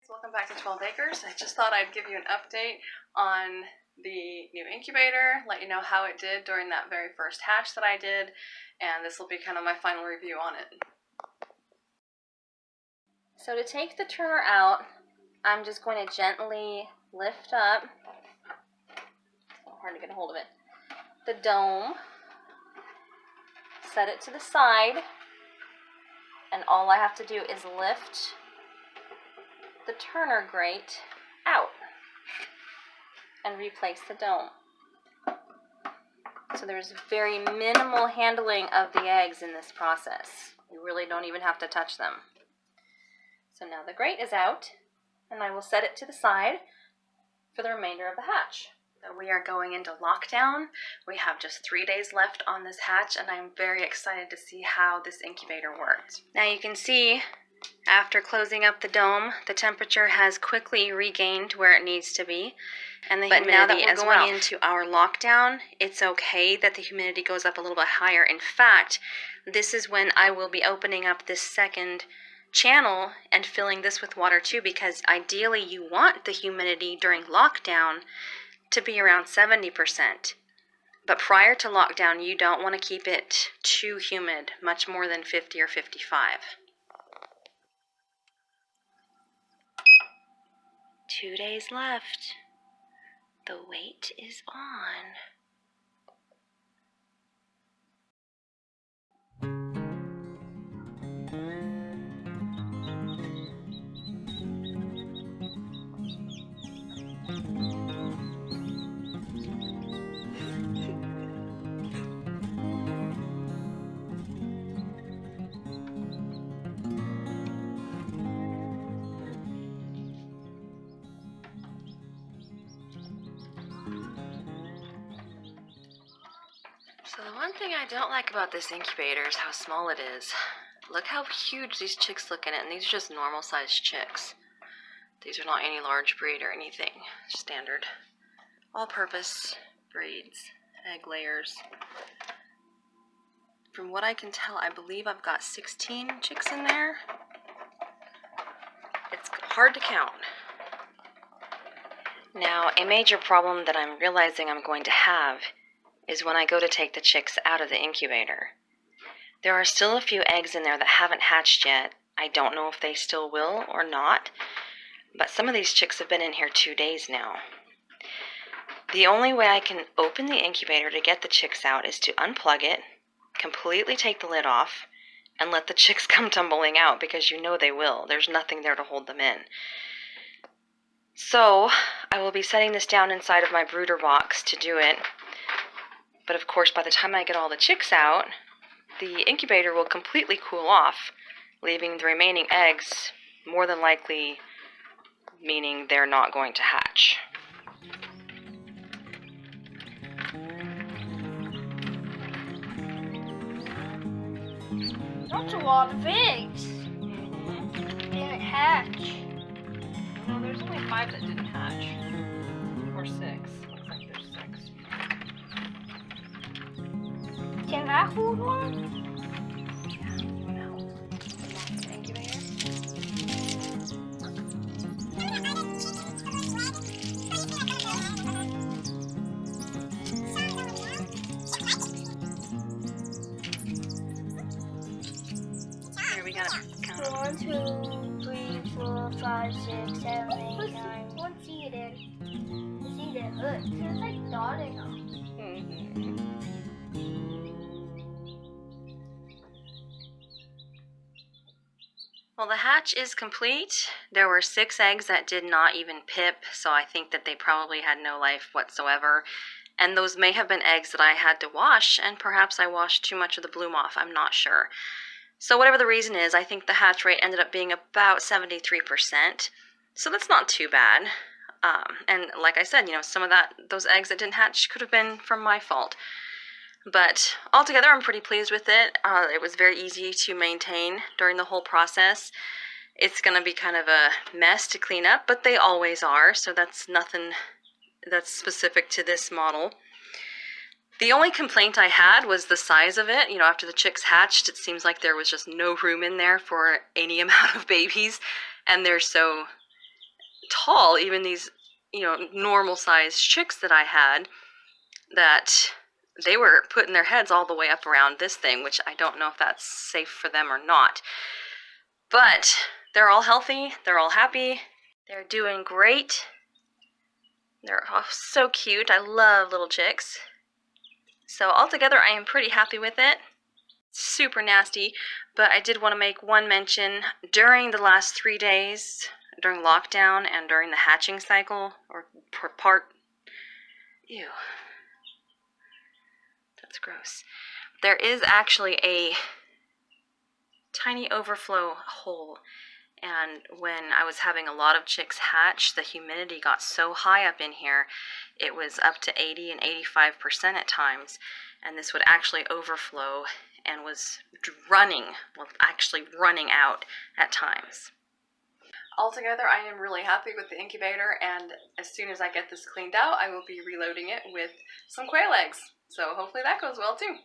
Welcome back to 12 Acres. I just thought I'd give you an update on the new incubator, let you know how it did during that very first hatch that I did, and this will be kind of my final review on it. So to take the turner out, I'm just going to gently lift up, it's hard to get a hold of it, the dome, set it to the side, and all I have to do is lift the turner grate out and replace the dome. So there's very minimal handling of the eggs in this process. You really don't even have to touch them. So now the grate is out, and I will set it to the side for the remainder of the hatch. So we are going into lockdown. We have just 3 days left on this hatch, and I'm very excited to see how this incubator works. Now you can see, after closing up the dome, the temperature has quickly regained where it needs to be, and the humidity now that we're going into our lockdown, it's okay that the humidity goes up a little bit higher. In fact, this is when I will be opening up this second channel and filling this with water too, because ideally you want the humidity during lockdown to be around 70%. But prior to lockdown, you don't want to keep it too humid, much more than 50 or 55. 2 days left. The wait is on. So the one thing I don't like about this incubator is how small it is. Look how huge these chicks look in it, and these are just normal sized chicks. These are not any large breed or anything. Standard all-purpose breeds, egg layers. From what I can tell, I believe I've got 16 chicks in there. It's hard to count. Now, a major problem that I'm realizing I'm going to have is when I go to take the chicks out of the incubator. There are still a few eggs in there that haven't hatched yet. I don't know if they still will or not, but some of these chicks have been in here 2 days now. The only way I can open the incubator to get the chicks out is to unplug it, completely take the lid off, and let the chicks come tumbling out, because you know they will. There's nothing there to hold them in. So I will be setting this down inside of my brooder box to do it. But of course, by the time I get all the chicks out, the incubator will completely cool off, leaving the remaining eggs more than likely meaning they're not going to hatch. That's a lot of eggs. Didn't hatch. No, there's only 5 that didn't hatch. Or 6. Looks like there's 6. Can I hold one? Yeah, you want to help? The incubator? Here, we gotta count. 1, 2, 3, 4, 5, 6, 7, 8, 9. Let's see it in. See the hood. It's like dotting on. Well, the hatch is complete. There were 6 eggs that did not even pip, so I think that they probably had no life whatsoever. And those may have been eggs that I had to wash, and perhaps I washed too much of the bloom off. I'm not sure. So whatever the reason is, I think the hatch rate ended up being about 73%. So that's not too bad. And like I said, some of those eggs that didn't hatch could have been from my fault. But altogether, I'm pretty pleased with it. It was very easy to maintain during the whole process. It's going to be kind of a mess to clean up, but they always are, so that's nothing that's specific to this model. The only complaint I had was the size of it. After the chicks hatched, it seems like there was just no room in there for any amount of babies, and they're so tall, even these, you know, normal sized chicks that I had, that they were putting their heads all the way up around this thing, which I don't know if that's safe for them or not. But they're all healthy, they're all happy, they're doing great. They're all so cute. I love little chicks. So altogether, I am pretty happy with it. Super nasty, but I did want to make one mention. During the last 3 days, during lockdown and during the hatching cycle, or part, ew, that's gross. There is actually a tiny overflow hole, and when I was having a lot of chicks hatch, the humidity got so high up in here, it was up to 80 and 85% at times, and this would actually overflow and was actually running out at times. Altogether, I am really happy with the incubator, and as soon as I get this cleaned out, I will be reloading it with some quail eggs. So hopefully that goes well too.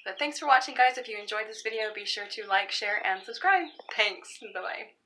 But thanks for watching, guys. If you enjoyed this video, be sure to like, share, and subscribe. Thanks. Bye-bye.